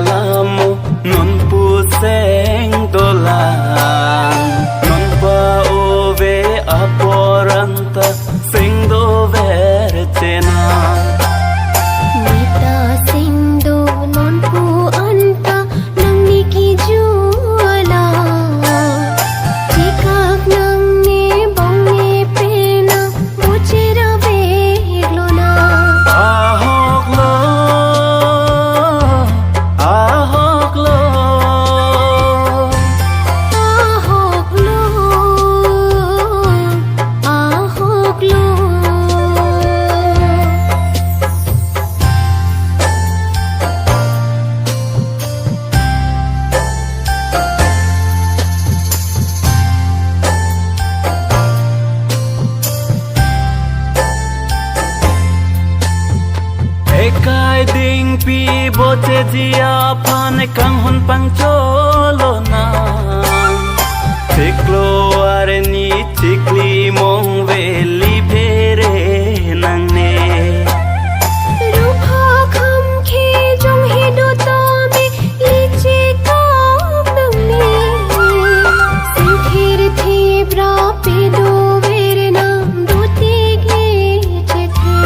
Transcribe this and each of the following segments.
kalamu non puseng dolang non pa ove aporanta sing do vercena Nita singdo non pu anta nang niki juala Cikak nang ne bong ne pena bucira veglona ahoklo ahoklo ahoklo ahoklo Ekai ding pi boche jia pan kang hon pang cholo na Ciklo are ni cikli mong veli phere nang ne Rupa kham khe jong he do tame liche kap nang ne Sinthir thi bra pe do verna do te ge chethe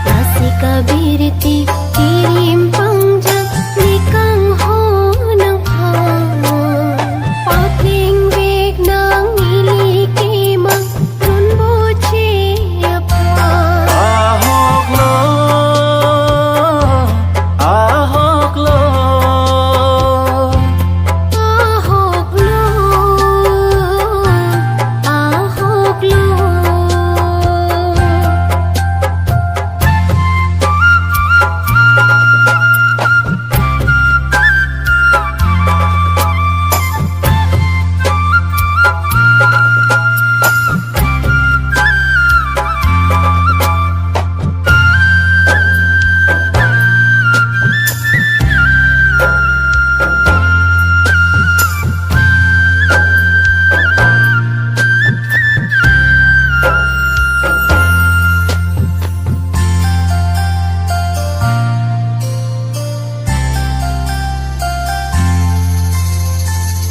Nasika birti kirim pangja nikang ho nang pha Patling vek nang nili ke mang non bo che apa ahoklo ahoklo ahoklo ahoklo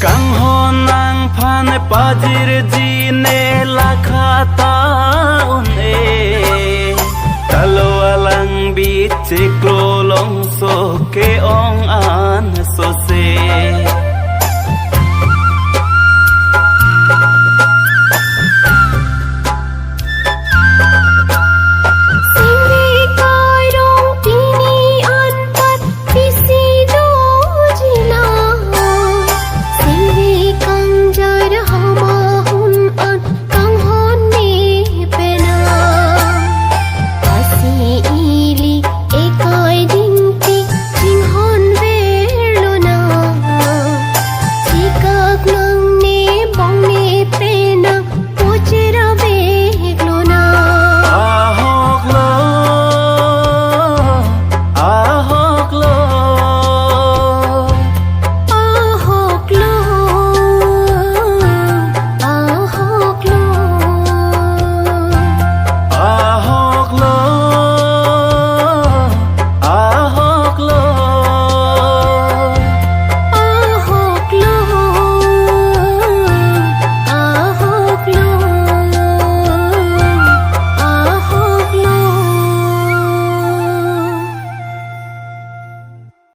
Kang honang phan pajir ji ne lakha ta